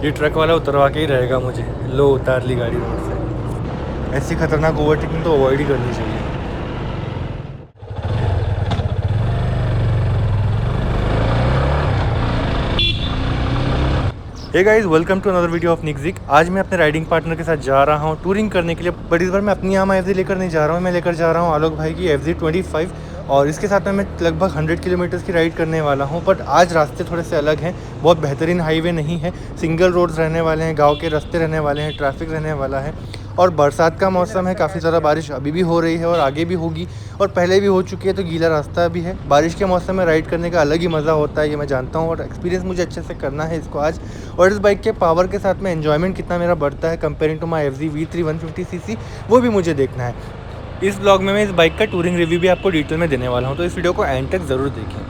ये ट्रक वाला उतरवा के ही रहेगा मुझे। लो, उतार ली गाड़ी रोड से। ऐसी खतरनाक ओवरटेकिंग तो अवॉइड ही करनी चाहिए। Hey guys, welcome to another video of निक्जिक। आज मैं अपने राइडिंग पार्टनर के साथ जा रहा हूँ टूरिंग करने के लिए, बट इस बार मैं अपनी यामा एफजी लेकर नहीं जा रहा हूँ। मैं लेकर जा रहा हूँ आलोक भाई की FZ25 और इसके साथ में मैं लगभग 100 किलोमीटर्स की राइड करने वाला हूँ। बट आज रास्ते थोड़े से अलग हैं, बहुत बेहतरीन हाईवे नहीं है, सिंगल रोड्स रहने वाले हैं, गाँव के रास्ते रहने वाले हैं, ट्रैफिक रहने वाला है और बरसात का मौसम है। काफ़ी ज़्यादा बारिश अभी भी हो रही है और आगे भी होगी और पहले भी हो चुकी है, तो गीला रास्ता भी है। बारिश के मौसम में राइड करने का अलग ही मज़ा होता है, ये मैं जानता हूँ और एक्सपीरियंस मुझे अच्छे से करना है इसको आज। और इस बाइक के पावर के साथ में एन्जॉयमेंट कितना मेरा बढ़ता है comparing to my FZ V3 150cc, वो भी मुझे देखना है। इस ब्लॉग में मैं इस बाइक का टूरिंग रिव्यू भी आपको डिटेल में देने वाला हूँ, तो इस वीडियो को एंड तक ज़रूर देखें।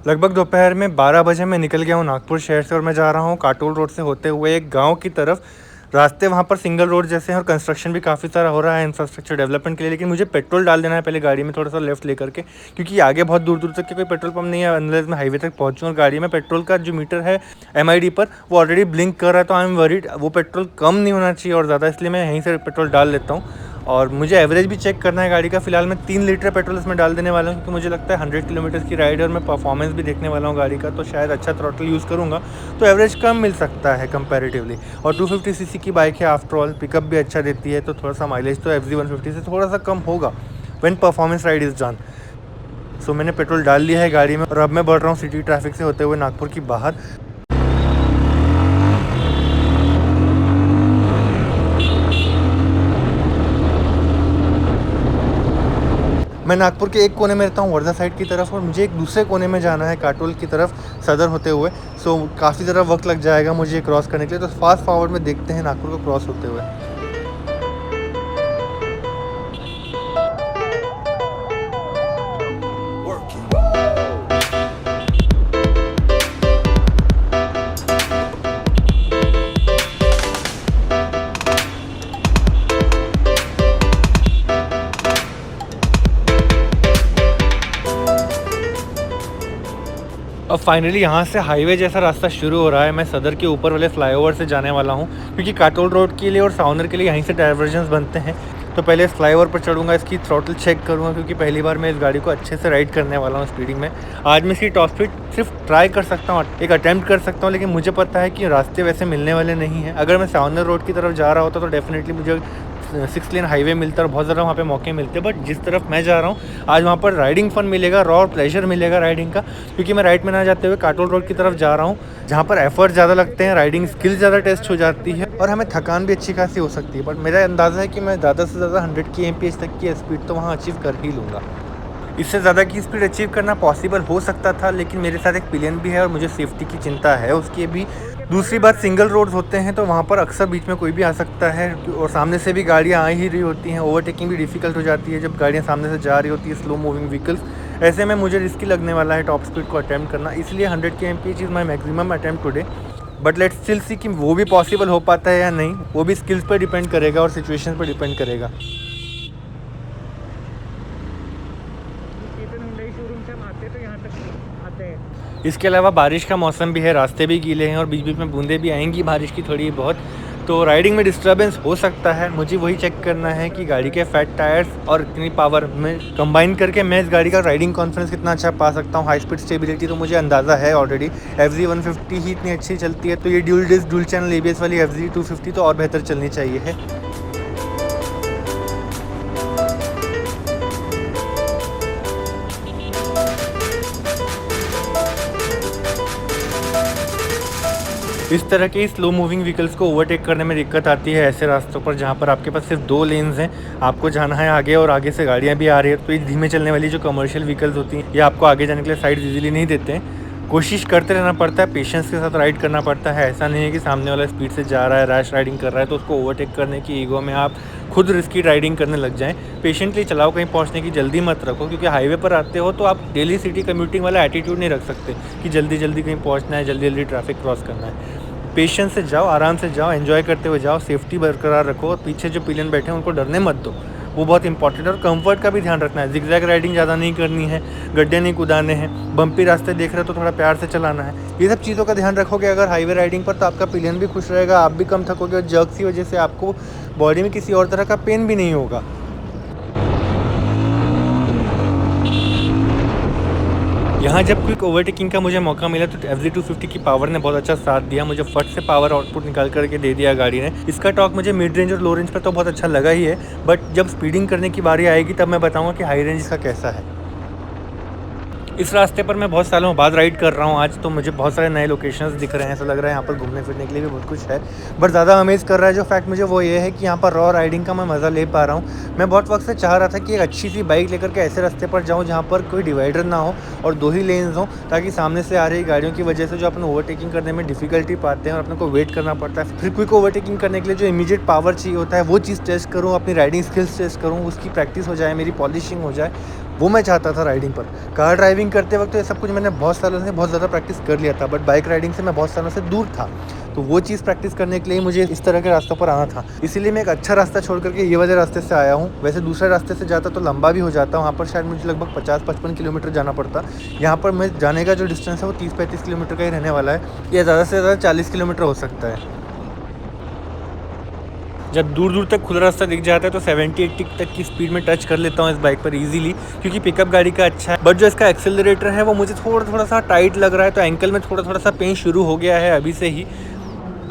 लगभग दोपहर में 12 बजे मैं निकल गया हूँ नागपुर शहर से और मैं जा रहा हूँ काटोल रोड से होते हुए एक गांव की तरफ। रास्ते वहाँ पर सिंगल रोड जैसे हैं और कंस्ट्रक्शन भी काफ़ी सारा हो रहा है इंफ्रास्ट्रक्चर डेवलपमेंट के लिए, लेकिन मुझे पेट्रोल डाल देना है पहले गाड़ी में थोड़ा सा लेफ्ट लेकर के, क्योंकि आगे बहुत दूर दूर तक के कोई पेट्रोल पंप नहीं है अनलेस मैं हाईवे तक पहुँचूँ। और गाड़ी में पेट्रोल का जो मीटर है MID पर वो ऑलरेडी ब्लिंक कर रहा है, तो आई एम वरीड वो पेट्रोल कम नहीं होना चाहिए और ज़्यादा, इसलिए मैं यहीं से पेट्रोल डाल लेता हूँ। और मुझे एवरेज भी चेक करना है गाड़ी का। फिलहाल मैं 3 लीटर पेट्रोल इसमें डाल देने वाला हूँ, क्योंकि मुझे लगता है 100 किलोमीटर की राइड और मैं परफॉर्मेंस भी देखने वाला हूँ गाड़ी का, तो शायद अच्छा थ्रॉटल यूज़ करूँगा तो एवरेज कम मिल सकता है कंपैरेटिवली। और 250cc की बाइक है आफ्टर ऑल, पिकअप भी अच्छा देती है, तो थोड़ा सा माइलेज तो FZ 150 से थोड़ा सा कम होगा when performance ride is done. So मैंने पेट्रोल डाल लिया है गाड़ी में और अब मैं बढ़ रहा हूँ सिटी ट्रैफिक से होते हुए नागपुर की बाहर। मैं नागपुर के एक कोने में रहता हूँ वर्धा साइड की तरफ और मुझे एक दूसरे कोने में जाना है काटोल की तरफ सदर होते हुए। सो काफ़ी ज़्यादा वक्त लग जाएगा मुझे क्रॉस करने के लिए, तो फास्ट फॉरवर्ड में देखते हैं नागपुर को क्रॉस होते हुए। अब फाइनली यहाँ से हाईवे जैसा रास्ता शुरू हो रहा है। मैं सदर के ऊपर वाले फ्लाईओवर से जाने वाला हूँ, क्योंकि काटोल रोड के लिए और सावनर के लिए यहीं से डाइवर्जन्स बनते हैं। तो पहले इस फ्लाईओवर पर चढ़ूँगा, इसकी थ्रॉटल चेक करूँगा, क्योंकि पहली बार मैं इस गाड़ी को अच्छे से राइड करने वाला हूँ स्पीडिंग में। आज मैं इसकी टॉप स्पीड सिर्फ ट्राई कर सकता हूँ, एक अटैम्प्ट कर सकता हूँ, लेकिन मुझे पता है कि रास्ते वैसे मिलने वाले नहीं हैं। अगर मैं सावनर रोड की तरफ जा रहा होता तो डेफिनेटली मुझे 6 लेन हाईवे मिलता और बहुत ज़्यादा वहाँ पे मौके मिलते, बट जिस तरफ मैं जा रहा हूँ आज वहाँ पर राइडिंग फन मिलेगा, रॉ और प्लेजर मिलेगा राइडिंग का, क्योंकि मैं राइड में ना जाते हुए काटोल रोड की तरफ जा रहा हूँ, जहाँ पर एफर्ट ज़्यादा लगते हैं, राइडिंग स्किल ज़्यादा टेस्ट हो जाती है और हमें थकान भी अच्छी खासी हो सकती है। बट मेरा अंदाज़ा है कि मैं ज़्यादा से ज़्यादा 100 kmph तक की स्पीड तो वहाँ अचीव कर ही लूँगा। इससे ज़्यादा की स्पीड अचीव करना पॉसिबल हो सकता था, लेकिन मेरे साथ एक पिलियन भी है और मुझे सेफ्टी की चिंता है उसकी भी। दूसरी बात, सिंगल रोड्स होते हैं तो वहाँ पर अक्सर बीच में कोई भी आ सकता है और सामने से भी गाड़ियाँ आ ही रही होती हैं। ओवरटेकिंग भी डिफ़िकल्ट हो जाती है जब गाड़ियाँ सामने से जा रही होती है, स्लो मूविंग व्हीकल्स। ऐसे में मुझे रिस्की लगने वाला है टॉप स्पीड को अटैम्प्ट करना, इसलिए 100 kmph is my maximum attempt today. But let's still see कि वो भी पॉसिबल हो पाता है या नहीं, वो भी स्किल्स पर डिपेंड करेगा और सिचुएशन पर डिपेंड करेगा। इसके अलावा बारिश का मौसम भी है, रास्ते भी गीले हैं और बीच बीच में बूंदें भी आएंगी बारिश की थोड़ी बहुत, तो राइडिंग में डिस्टर्बेंस हो सकता है। मुझे वही चेक करना है कि गाड़ी के फैट टायर्स और इतनी पावर में कंबाइन करके मैं इस गाड़ी का राइडिंग कॉन्फिडेंस कितना अच्छा पा सकता हूँ। हाई स्पीड स्टेबिलिटी तो मुझे अंदाज़ा है ऑलरेडी, FZ 150 ही इतनी अच्छी चलती है, तो ये dual disc dual channel ABS वाली FZ 250 तो और बेहतर चलनी चाहिए है। इस तरह के स्लो मूविंग व्हीकल्स को ओवरटेक करने में दिक्कत आती है ऐसे रास्तों पर जहाँ पर आपके पास सिर्फ 2 लेन्स हैं, आपको जाना है आगे और आगे से गाड़ियाँ भी आ रही है, तो ये धीमे चलने वाली जो कमर्शियल व्हीकल्स होती हैं ये आपको आगे जाने के लिए साइड इजीली नहीं देते हैं। कोशिश करते रहना पड़ता है, पेशेंस के साथ राइड करना पड़ता है। ऐसा नहीं है कि सामने वाला स्पीड से जा रहा है, रैश राइडिंग कर रहा है तो उसको ओवरटेक करने की ईगो में आप खुद रिस्की राइडिंग करने लग जाएं। पेशेंटली चलाओ, कहीं पहुंचने की जल्दी मत रखो, क्योंकि हाईवे पर आते हो तो आप डेली सिटी कम्यूटिंग वाला एटीट्यूड नहीं रख सकते कि जल्दी जल्दी कहीं पहुंचना है, जल्दी जल्दी ट्रैफिक क्रॉस करना है। पेशेंस से जाओ, आराम से जाओ, एंजॉय करते हुए जाओ, सेफ्टी बरकरार रखो और पीछे जो पिलियन बैठे हैं उनको डरने मत दो, वो बहुत इंपॉर्टेंट है। और कंफर्ट का भी ध्यान रखना है, जिगजैग राइडिंग ज़्यादा नहीं करनी है, गड्ढे नहीं कुदाने हैं, बम्पी रास्ते देख रहे हो तो थोड़ा प्यार से चलाना है। ये सब चीज़ों का ध्यान रखोगे अगर हाईवे राइडिंग पर, तो आपका पिलियन भी खुश रहेगा, आप भी कम थकोगे और जर्क की वजह से आपको बॉडी में किसी और तरह का पेन भी नहीं होगा। यहाँ जब क्विक ओवरटेकिंग का मुझे मौका मिला तो FZ250 की पावर ने बहुत अच्छा साथ दिया, मुझे फट से पावर आउटपुट निकाल करके दे दिया गाड़ी ने। इसका टॉर्क मुझे मिड रेंज और लो रेंज पर तो बहुत अच्छा लगा ही है, बट जब स्पीडिंग करने की बारी आएगी तब मैं बताऊँगा कि हाई रेंज इसका कैसा है। इस रास्ते पर मैं बहुत सालों बाद राइड कर रहा हूँ आज, तो मुझे बहुत सारे नए लोकेशंस दिख रहे हैं, ऐसा लग रहा है यहाँ पर घूमने फिरने के लिए भी बहुत कुछ है। बट ज़्यादा अमेज़ कर रहा है जो फैक्ट मुझे वो ये है कि यहाँ पर रॉ राइडिंग का मैं मज़ा ले पा रहा हूँ। मैं बहुत वक्त से चाह रहा था कि एक अच्छी सी बाइक लेकर के ऐसे रास्ते पर जाऊँ जहाँ पर कोई डिवाइडर ना हो और 2 ही लेन्स हों, ताकि सामने से आ रही गाड़ियों की वजह से जो अपन ओवरटेकिंग करने में डिफ़िकल्टी पाते हैं और अपने को वेट करना पड़ता है, फिर क्विक ओवरटेकिंग करने के लिए जो इमीडिएट पावर चाहिए होता है वो चीज़ टेस्ट करूँ, अपनी राइडिंग स्किल्स टेस्ट करूँ, उसकी प्रैक्टिस हो जाए, मेरी पॉलिशिंग हो जाए, वो मैं चाहता था राइडिंग पर। कार ड्राइविंग करते वक्त तो ये सब कुछ मैंने बहुत सालों से बहुत ज़्यादा प्रैक्टिस कर लिया था, बट बाइक राइडिंग से मैं बहुत सालों से दूर था, तो वो चीज़ प्रैक्टिस करने के लिए मुझे इस तरह के रास्तों पर आना था। इसीलिए मैं एक अच्छा रास्ता छोड़ करके ये वाले रास्ते से आया हूँ। वैसे दूसरे रास्ते से जाता तो लंबा भी हो जाता, वहाँ पर शायद मुझे लगभग 50-55 किलोमीटर जाना पड़ता। यहाँ पर मैं जाने का जो डिस्टेंस है वो 30-35 किलोमीटर का ही रहने वाला है, या ज़्यादा से ज़्यादा 40 किलोमीटर हो सकता है। जब दूर दूर तक खुला रास्ता दिख जाता है तो 70-80 तक की स्पीड में टच कर लेता हूँ इस बाइक पर इजीली, क्योंकि पिकअप गाड़ी का अच्छा है। बट जो इसका एक्सेलरेटर है वो मुझे थोड़ा सा टाइट लग रहा है, तो एंकल में थोड़ा सा पेन शुरू हो गया है अभी से ही।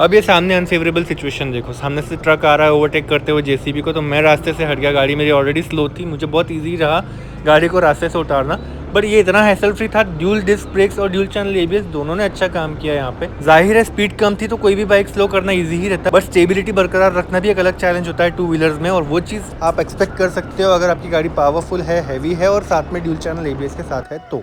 अब ये सामने अनफेवरेबल सिचुएशन देखो, सामने से ट्रक आ रहा है ओवरटेक करते हुए जेसीबी को, तो मैं रास्ते से हट गया, गाड़ी मेरी ऑलरेडी स्लो थी, मुझे बहुत ईजी रहा गाड़ी को रास्ते से उतारना। बट ये इतना हैसल फ्री था, ड्यूल डिस्क ब्रेक्स और ड्यूल चैनल एबीएस दोनों ने अच्छा काम किया यहाँ पे। जाहिर है स्पीड कम थी तो कोई भी बाइक स्लो करना इजी ही रहता है, बट स्टेबिलिटी बरकरार रखना भी एक अलग चैलेंज होता है 2 व्हीलर्स में, और वो चीज़ आप एक्सपेक्ट कर सकते हो अगर आपकी गाड़ी पावरफुल है, हैवी है और साथ में ड्यूल चैनल एबीएस के साथ है तो।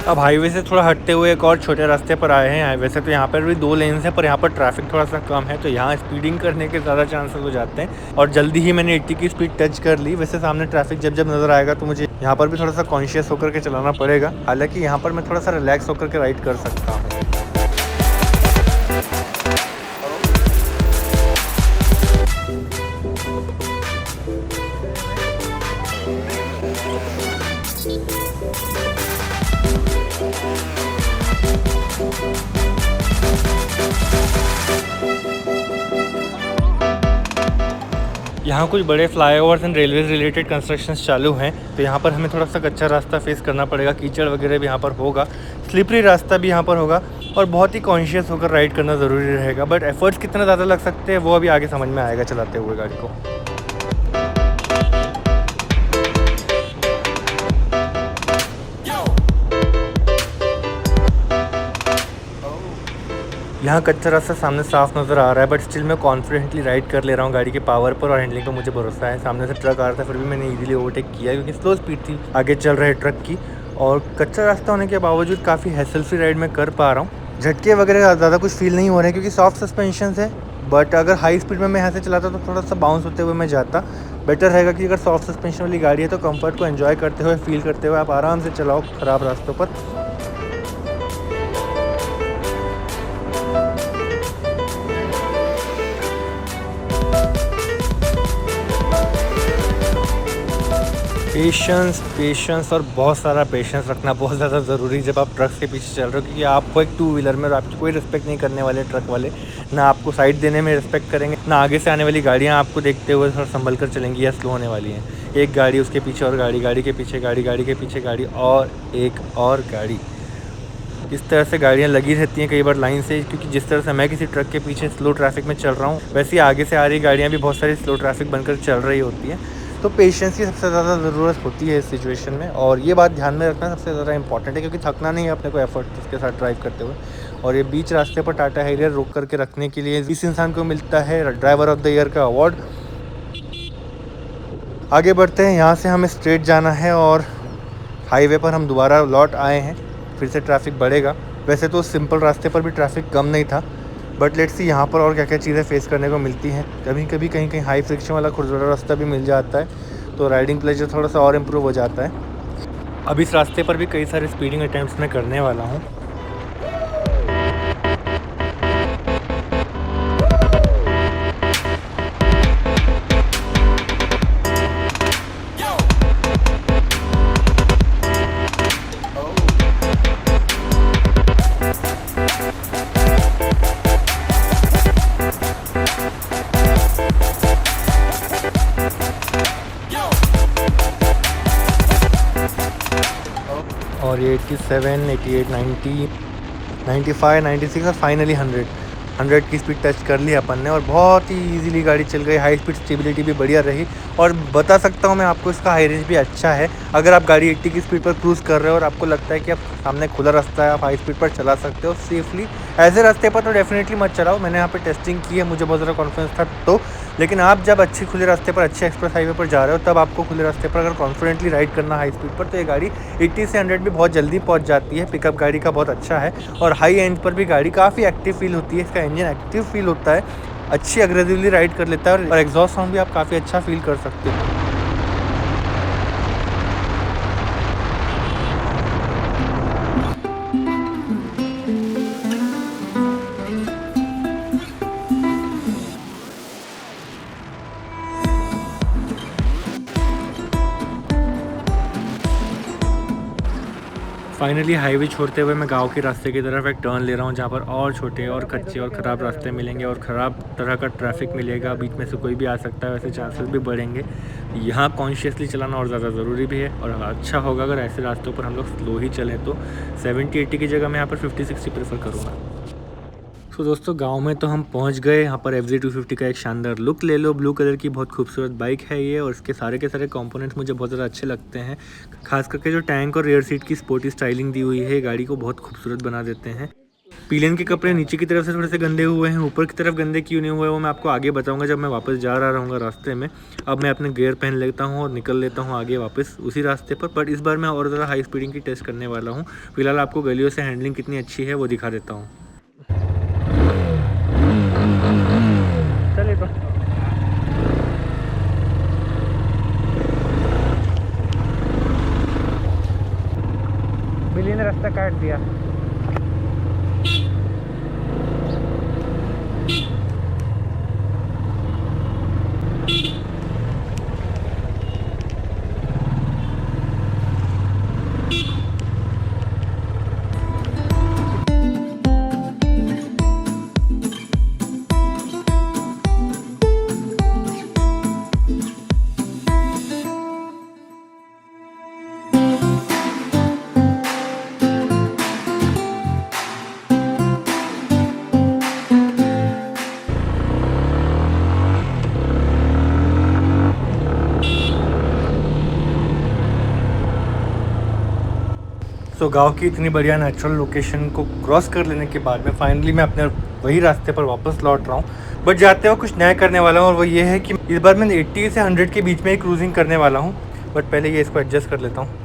अब हाईवे से थोड़ा हटते हुए एक और छोटे रास्ते पर आए हैं। वैसे तो यहाँ पर भी 2 लेन्स हैं, पर यहाँ पर ट्रैफिक थोड़ा सा कम है, तो यहाँ स्पीडिंग करने के ज़्यादा चांसेस हो जाते हैं, और जल्दी ही मैंने 80 की स्पीड टच कर ली। वैसे सामने ट्रैफिक जब जब नज़र आएगा तो मुझे यहाँ पर भी थोड़ा सा कॉन्शियस होकर के चलाना पड़ेगा, हालाँकि यहाँ पर मैं थोड़ा सा रिलैक्स होकर के राइड कर सकता हूँ। यहाँ कुछ बड़े flyovers and railways related constructions चालू हैं, तो यहाँ पर हमें थोड़ा सा कच्चा रास्ता फेस करना पड़ेगा, कीचड़ वगैरह भी यहाँ पर होगा, स्लिपरी रास्ता भी यहाँ पर होगा, और बहुत ही कॉन्शियस होकर राइड करना ज़रूरी रहेगा। बट एफर्ट्स कितना ज़्यादा लग सकते हैं वो अभी आगे समझ में आएगा चलाते हुए गाड़ी को। यहाँ कच्चा रास्ता सामने साफ नज़र आ रहा है, बट स्टिल मैं कॉन्फिडेंटली राइड कर ले रहा हूँ, गाड़ी के पावर पर और हैंडलिंग पर मुझे भरोसा है। सामने से ट्रक आ रहा था फिर भी मैंने इजीली ओवरटेक किया, क्योंकि स्लो स्पीड थी आगे चल रहे ट्रक की, और कच्चा रास्ता होने के बावजूद काफ़ी हैसल फ्री राइड मैं कर पा रहा हूँ। झटके वगैरह ज़्यादा कुछ फील नहीं हो रहे हैं क्योंकि सॉफ्ट सस्पेंशन है, बट अगर हाई स्पीड में मैं यहाँ से चलाता तो थोड़ा सा बाउंस होते हुए मैं जाता। बेटर रहेगा कि अगर सॉफ्ट सस्पेंशन वाली गाड़ी है तो कंफर्ट को एंजॉय करते हुए, फील करते हुए आप आराम से चलाओ ख़राब रास्तों पर। पेशेंस और बहुत सारा पेशेंस रखना बहुत ज़्यादा ज़रूरी है जब आप ट्रक के पीछे चल रहे हो, क्योंकि आपको एक 2 व्हीलर में और आपकी कोई रिस्पेक्ट नहीं करने वाले ट्रक वाले, ना आपको साइड देने में रिस्पेक्ट करेंगे, ना आगे से आने वाली गाड़ियाँ आपको देखते हुए थोड़ा संभल कर चलेंगी या स्लो होने वाली हैं। एक गाड़ी उसके पीछे और गाड़ी, गाड़ी के पीछे गाड़ी, गाड़ी के पीछे गाड़ी और एक और गाड़ी, इस तरह से गाड़ियाँ लगी रहती हैं कई बार लाइन से, क्योंकि जिस तरह से मैं किसी ट्रक के पीछे स्लो ट्रैफिक में चल रहा हूँ, वैसे ही आगे से आ रही गाड़ियाँ भी बहुत सारी स्लो ट्रैफिक बनकर चल रही होती हैं। तो पेशेंस की सबसे ज़्यादा ज़रूरत होती है इस सिचुएशन में, और ये बात ध्यान में रखना सबसे ज़्यादा इंपॉर्टेंट है, क्योंकि थकना नहीं है अपने को एफर्ट उसके साथ ड्राइव करते हुए। और ये बीच रास्ते पर टाटा हैरियर रोक करके रखने के लिए इस इंसान को मिलता है ड्राइवर ऑफ द ईयर का अवार्ड। आगे बढ़ते हैं, यहाँ से हमें स्ट्रेट जाना है और हाईवे पर हम दोबारा लौट आए हैं। फिर से ट्रैफिक बढ़ेगा। वैसे तो सिंपल रास्ते पर भी ट्रैफिक कम नहीं था, बट लेट्स सी यहाँ पर और क्या क्या चीज़ें फेस करने को मिलती हैं। कभी कभी कहीं कहीं हाई फ्रिक्शन वाला खुरदुरा रास्ता भी मिल जाता है, तो राइडिंग प्लेजर थोड़ा सा और इम्प्रूव हो जाता है। अब इस रास्ते पर भी कई सारे स्पीडिंग अटैम्प्ट्स मैं करने वाला हूँ। और ये 87, 88, 90, 95, 96 और फाइनली 100 की स्पीड टच कर ली अपन ने, और बहुत ही इजीली गाड़ी चल गई। हाई स्पीड स्टेबिलिटी भी बढ़िया रही, और बता सकता हूँ मैं आपको इसका हाई रेंज भी अच्छा है। अगर आप गाड़ी 80 की स्पीड पर क्रूज़ कर रहे हो और आपको लगता है कि आप सामने खुला रास्ता है, आप हाई स्पीड पर चला सकते हो सेफली। ऐसे रास्ते पर तो डेफिनेटली मत चलाओ, मैंने यहाँ पर टेस्टिंग की है, मुझे बहुत ज़्यादा कॉन्फिडेंस था। तो लेकिन आप जब अच्छे खुले रास्ते पर, अच्छे एक्सप्रेस हाईवे पर जा रहे हो, तब आपको खुले रास्ते पर अगर कॉन्फिडेंटली राइड करना हाई स्पीड पर, तो ये गाड़ी 80 से 100 भी बहुत जल्दी पहुंच जाती है। पिकअप गाड़ी का बहुत अच्छा है, और हाई एंड पर भी गाड़ी काफ़ी एक्टिव फील होती है। इसका इंजन एक्टिव फील होता है, अच्छी अग्रेसिवली राइड कर लेता है, और एग्जॉस्ट साउंड भी आप काफ़ी अच्छा फील कर सकते हो। फाइनली हाईवे छोड़ते हुए मैं गांव के रास्ते की तरफ एक टर्न ले रहा हूं, जहां पर और छोटे और कच्चे और ख़राब रास्ते मिलेंगे और ख़राब तरह का ट्रैफिक मिलेगा। बीच में से कोई भी आ सकता है, वैसे चांसेस भी बढ़ेंगे। यहाँ कॉन्शियसली चलाना और ज़्यादा ज़रूरी भी है, और अच्छा होगा अगर ऐसे रास्तों पर हम लोग स्लो ही चलें। तो 70-80 की जगह मैं यहाँ पर 50-60 प्रेफर करूँगा। तो दोस्तों गांव में तो हम पहुंच गए। यहाँ पर FZ250 का एक शानदार लुक ले लो। ब्लू कलर की बहुत खूबसूरत बाइक है ये, और इसके सारे के सारे कंपोनेंट्स मुझे बहुत ज़्यादा अच्छे लगते हैं। खास करके जो टैंक और रियर सीट की स्पोर्टी स्टाइलिंग दी हुई है, गाड़ी को बहुत खूबसूरत बना देते हैं। पिलियन के कपड़े नीचे की तरफ से थोड़े से गंदे हुए हैं, ऊपर की तरफ गंदे क्यों नहीं हुए वो मैं आपको आगे बताऊंगा जब मैं वापस जा रहा रहूँगा रास्ते में। अब मैं अपने गियर पहन लेता हूँ और निकल लेता हूँ आगे वापस उसी रास्ते पर। बट इस बार मैं और ज़्यादा हाई स्पीडिंग की टेस्ट करने वाला हूँ। फिलहाल आपको गलियों से हैंडलिंग कितनी अच्छी है वो दिखा देता हूँ। चलिए तो बिल्ली ने रास्ता काट दिया। तो गांव की इतनी बढ़िया नेचुरल लोकेशन को क्रॉस कर लेने के बाद में फाइनली मैं अपने वही रास्ते पर वापस लौट रहा हूँ। बट जाते हुए कुछ नया करने वाला हूँ, और वो ये है कि इस बार मैं 80 से 100 के बीच में ही क्रूजिंग करने वाला हूँ। बट पहले ये इसको एडजस्ट कर लेता हूँ।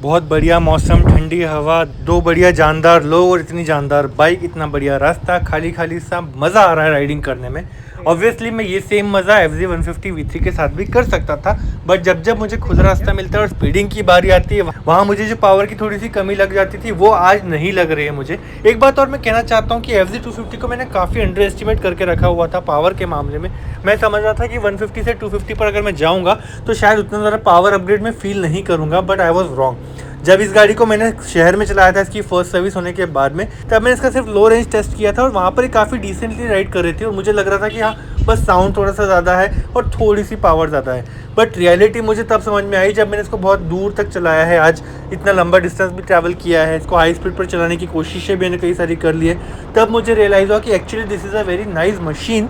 बहुत बढ़िया मौसम, ठंडी हवा, दो बढ़िया जानदार लोग और इतनी जानदार बाइक, इतना बढ़िया रास्ता, खाली खाली सा मज़ा आ रहा है राइडिंग करने में। ऑब्वियसली मैं ये सेम मज़ा FZ150 V3 के साथ भी कर सकता था, बट जब जब मुझे खुला रास्ता मिलता है और स्पीडिंग की बारी आती है, वहाँ मुझे जो पावर की थोड़ी सी कमी लग जाती थी वो आज नहीं लग रही है मुझे। एक बात और मैं कहना चाहता हूँ कि FZ250 को मैंने काफ़ी अंडर एस्टिमेट करके रखा हुआ था पावर के मामले में। मैं समझ रहा था कि 150 से 250 पर अगर मैं जाऊँगा तो शायद उतना ज़्यादा पावर अपग्रेड में फील नहीं करूँगा, बट आई वॉज रॉन्ग। जब इस गाड़ी को मैंने शहर में चलाया था इसकी फर्स्ट सर्विस होने के बाद में, तब मैंने इसका सिर्फ लो रेंज टेस्ट किया था, और वहाँ पर ही काफ़ी डिसेंटली राइड कर रही थी, और मुझे लग रहा था कि हाँ बस साउंड थोड़ा सा ज़्यादा है और थोड़ी सी पावर ज़्यादा है। बट रियलिटी मुझे तब समझ में आई जब मैंने इसको बहुत दूर तक चलाया है। आज इतना लंबा डिस्टेंस भी ट्रैवल किया है, इसको हाई स्पीड पर चलाने की कोशिशें भी मैंने कई सारी कर ली है। तब मुझे रियलाइज़ हुआ कि actually this is a very nice machine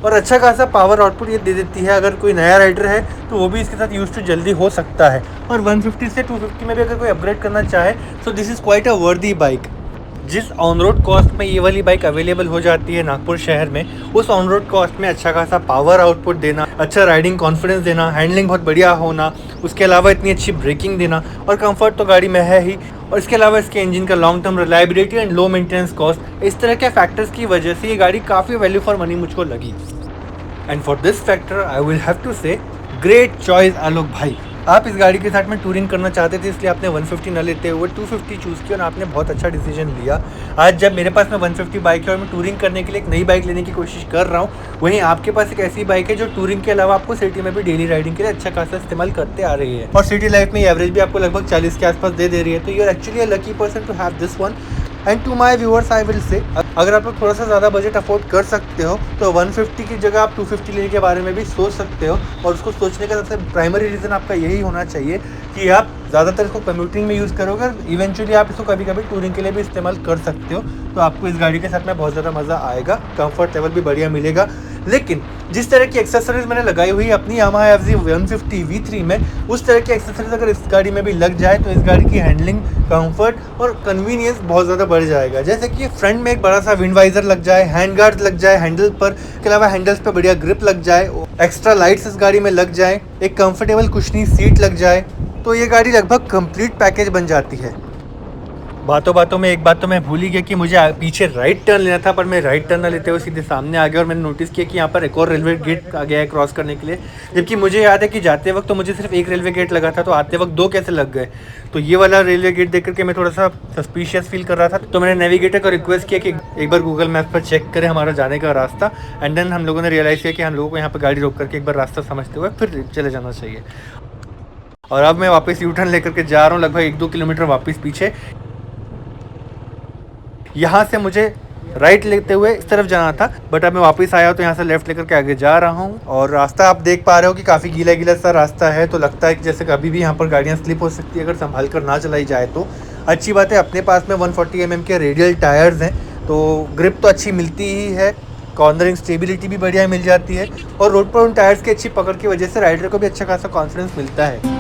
और अच्छा खासा पावर आउटपुट ये दे देती है। अगर कोई नया राइडर है तो वो भी इसके साथ यूज टू जल्दी हो सकता है। और 150 से 250 में भी अगर कोई अपग्रेड करना चाहे तो दिस इज़ क्वाइट अ वर्दी बाइक। जिस ऑन रोड कॉस्ट में ये वाली बाइक अवेलेबल हो जाती है नागपुर शहर में, उस ऑन रोड कॉस्ट में अच्छा खासा पावर आउटपुट देना, अच्छा राइडिंग कॉन्फिडेंस देना, हैंडलिंग बहुत बढ़िया होना, उसके अलावा इतनी अच्छी ब्रेकिंग देना और कंफर्ट तो गाड़ी में है ही, और इसके अलावा इसके इंजन का long term reliability and low maintenance cost, इस तरह के फैक्टर्स की वजह से ये गाड़ी काफ़ी वैल्यू फॉर मनी मुझको लगी। And for this factor I will have to say great choice Alok भाई। आप इस गाड़ी के साथ में टूरिंग करना चाहते थे, इसलिए आपने 150 न लेते हुए 250 चूज़ किया और आपने बहुत अच्छा डिसीजन लिया। आज जब मेरे पास में 150 बाइक है और मैं टूरिंग करने के लिए एक नई बाइक लेने की कोशिश कर रहा हूँ, वहीं आपके पास एक ऐसी बाइक है जो टूरिंग के अलावा आपको सिटी में भी डेली राइडिंग के लिए अच्छा खासा इस्तेमाल करते आ रही है और सिटी लाइफ में एवरेज भी आपको लगभग 40 के आसपास दे रही है। तो you are actually a lucky person to have this one. And to my viewers I will say, अगर आप लोग थोड़ा सा ज़्यादा बजट अफोर्ड कर सकते हो तो 150 की जगह आप 250 लेने के बारे में भी सोच सकते हो। और उसको सोचने का सबसे प्राइमरी रीज़न आपका यही होना चाहिए कि आप ज़्यादातर इसको कम्यूटिंग में यूज़ करोगे, इवेंचुअली आप इसको कभी कभी टूरिंग के लिए भी इस्तेमाल कर सकते हो। तो आपको इस गाड़ी के साथ में बहुत ज़्यादा मज़ा आएगा, कंफर्ट लेवल भी बढ़िया मिलेगा। लेकिन जिस तरह की एक्सेसरीज मैंने लगाई हुई है अपनी यामाहा FZ 150 V3 में, उस तरह की एक्सेसरीज अगर इस गाड़ी में भी लग जाए तो इस गाड़ी की हैंडलिंग, कंफर्ट और कन्वीनियंस बहुत ज़्यादा बढ़ जाएगा। जैसे कि फ्रंट में एक बड़ा सा विंड वाइजर लग जाए, हैंड गार्ड लग जाए हैंडल पर, के अलावा हैंडल्स पर बढ़िया ग्रिप लग जाए, एक्स्ट्रा लाइट्स इस गाड़ी में लग जाए, एक कंफर्टेबल कुशनी सीट लग जाए, तो ये गाड़ी लगभग कंप्लीट पैकेज बन जाती है। बातों बातों में एक बात तो मैं भूल ही गया कि मुझे पीछे राइट टर्न लेना था, पर मैं राइट टर्न ना लेते हुए सीधे सामने आ गया और मैंने नोटिस किया कि यहाँ पर एक और रेलवे गेट आ गया है क्रॉस करने के लिए। जबकि मुझे याद है कि जाते वक्त तो मुझे सिर्फ एक रेलवे गेट लगा था, तो आते वक्त दो कैसे लग गए। तो ये वाला रेलवे गेट देख करके मैं थोड़ा सा सस्पिशियस फील कर रहा था। तो मैंने नेविगेटर को रिक्वेस्ट किया कि एक बार गूगल मैप पर चेक करें हमारा जाने का रास्ता। एंड देन हम लोगों ने रियलाइज़ किया कि हम लोगों को यहाँ पर गाड़ी रोक करके एक बार रास्ता समझते हुए फिर चले जाना चाहिए। और अब मैं वापस यू टर्न लेकर के जा रहा हूँ लगभग 1-2 किलोमीटर वापस पीछे। यहाँ से मुझे राइट लेते हुए इस तरफ जाना था, बट अब मैं वापस आया तो यहाँ से लेफ्ट लेकर के आगे जा रहा हूँ। और रास्ता आप देख पा रहे हो कि काफ़ी गीला गीला सा रास्ता है, तो लगता है कि जैसे कभी भी यहाँ पर गाड़ियाँ स्लिप हो सकती है अगर संभाल कर ना चलाई जाए तो। अच्छी बात है अपने पास में 140 mm के रेडियल टायर्स हैं, तो ग्रिप तो अच्छी मिलती ही है, कॉर्नरिंग स्टेबिलिटी भी बढ़िया मिल जाती है और रोड पर उन टायर्स की अच्छी पकड़ की वजह से राइडर को भी अच्छा खासा कॉन्फिडेंस मिलता है।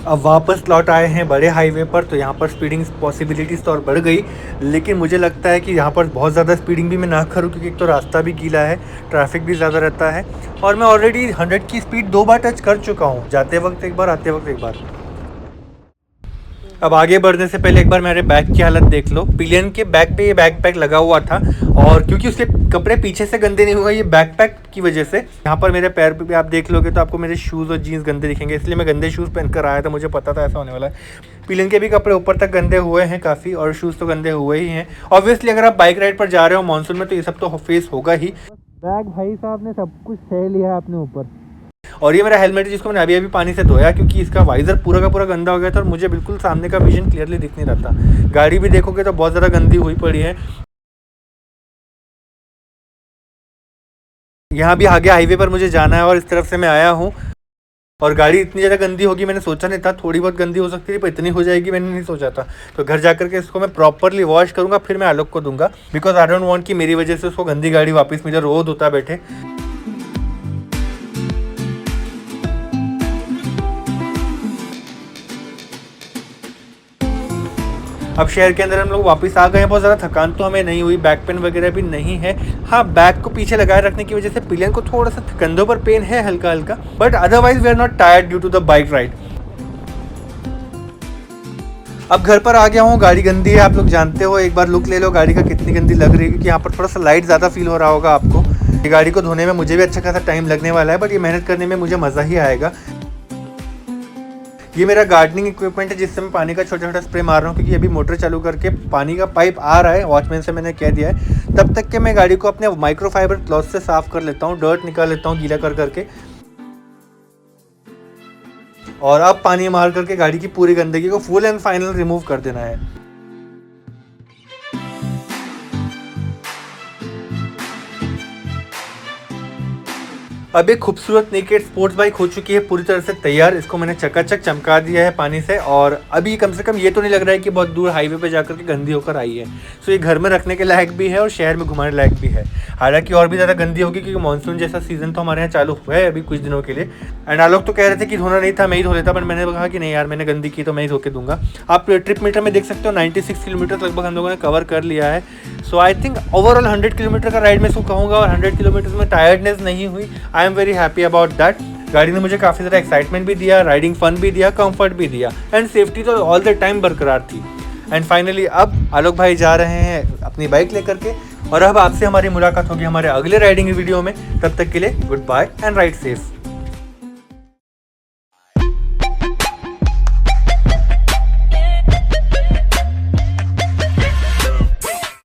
अब वापस लौट आए हैं बड़े हाईवे पर, तो यहाँ पर स्पीडिंग पॉसिबिलिटीज़ तो और बढ़ गई, लेकिन मुझे लगता है कि यहाँ पर बहुत ज़्यादा स्पीडिंग भी मैं ना करूँ क्योंकि एक तो रास्ता भी गीला है, ट्रैफिक भी ज़्यादा रहता है और मैं ऑलरेडी 100 की स्पीड 2 बार टच कर चुका हूँ, जाते वक्त एक बार, आते वक्त एक बार। अब आगे बढ़ने से पहले एक बार मेरे बैग की हालत देख लो। पिलियन के बैग पे ये बैकपैक लगा हुआ था और क्योंकि उसके कपड़े पीछे से गंदे नहीं हुए ये बैकपैक की वजह से, यहाँ पर मेरे पैर पे भी आप देख लोगे तो आपको मेरे शूज़ और जीन्स गंदे दिखेंगे, इसलिए मैं गंदे शूज़ पहनकर आया था, मुझे पता था ऐसा होने वाला है। पिलियन के भी कपड़े ऊपर तक गंदे हुए हैं काफ़ी और शूज़ तो गंदे हुए ही हैं। ऑब्वियसली अगर आप बाइक राइड पर जा रहे हो मानसून में तो ये सब तो फेस होगा ही। बैग भाई साहब ने सब कुछ सह लिया अपने ऊपर। और ये मेरा हेलमेट है जिसको मैंने अभी पानी से धोया क्योंकि इसका वाइजर पूरा का पूरा गंदा हो गया था और मुझे बिल्कुल सामने का विजन क्लियरली दिख नहीं रहा था। गाड़ी भी देखोगे तो बहुत ज़्यादा गंदी हुई पड़ी है। यहाँ भी आगे हाईवे पर मुझे जाना है और इस तरफ से मैं आया हूँ और गाड़ी इतनी ज़्यादा गंदी होगी मैंने सोचा नहीं था, थोड़ी बहुत गंदी हो सकती थी पर इतनी हो जाएगी मैंने नहीं सोचा था। तो घर जाकर के इसको मैं प्रॉपरली वॉश करूँगा, फिर मैं आलोक को दूंगा, बिकॉज आई डोंट वांट कि मेरी वजह से उसको गंदी गाड़ी वापस मुझे रोज होता बैठे। अब शहर के अंदर हम लोग वापस आ गए हैं, बहुत ज़्यादा थकान तो हमें नहीं हुई, बैक पेन वगैरह भी नहीं है। हाँ, बैग को पीछे लगाए रखने की वजह से पिलियन को थोड़ा सा कंधों पर पेन है हल्का हल्का, but otherwise we are not tired due to the bike ride. अब घर पर आ गया हूँ, गाड़ी गंदी है आप लोग जानते हो, एक बार लुक ले लो गाड़ी का कितनी गंदी लग रही है क्योंकि यहाँ पर थोड़ा सा लाइट ज़्यादा फील हो रहा होगा आपको। ये गाड़ी को धोने में मुझे भी अच्छा खासा टाइम लगने वाला है, बट ये मेहनत करने में मुझे मज़ा ही आएगा। ये मेरा गार्डनिंग इक्विपमेंट है जिससे मैं पानी का छोटा छोटा स्प्रे मार रहा हूँ, क्योंकि अभी मोटर चालू करके पानी का पाइप आ रहा है, वॉचमैन से मैंने कह दिया है। तब तक के मैं गाड़ी को अपने माइक्रोफाइबर क्लॉथ से साफ़ कर लेता हूँ, डर्ट निकाल लेता हूँ गीला कर करके, और अब पानी मार करके गाड़ी की पूरी गंदगी को फुल एंड फाइनल रिमूव कर देना है। अब एक खूबसूरत नेकेड स्पोर्ट्स बाइक हो चुकी है पूरी तरह से तैयार। इसको मैंने चकाचक चमका दिया है पानी से, और अभी कम से कम ये तो नहीं लग रहा है कि बहुत दूर हाईवे पे जाकर के गंदी होकर आई है। सो ये घर में रखने के लायक भी है और शहर में घुमाने लायक भी है। हालांकि और भी ज़्यादा गंदी होगी क्योंकि मानसून जैसा सीज़न तो हमारे यहाँ चालू हुआ है अभी कुछ दिनों के लिए। एंड आलोक तो कह रहे थे कि धोना नहीं था, मैं ही धो लेता, पर मैंने कहा कि नहीं यार, मैंने गंदी की तो मैं ही धो के दूंगा। आप ट्रिप मीटर में देख सकते हो 96 किलोमीटर लगभग हम लोगों ने कवर कर लिया है। सो आई थिंक ओवरऑल 100 किलोमीटर का राइड मैं इसको कहूँगा, और 100 किलोमीटर में टायर्डनेस नहीं हुई। I am very happy about that. गाड़ी ने मुझे काफ़ी ज़्यादा एक्साइटमेंट भी दिया, राइडिंग फन भी दिया, कंफर्ट भी दिया, एंड सेफ्टी तो ऑल द टाइम बरकरार थी। एंड फाइनली अब आलोक भाई जा रहे हैं अपनी बाइक लेकर के, और अब आपसे हमारी मुलाकात होगी हमारे अगले राइडिंग वीडियो में। तब तक के लिए good bye and ride safe.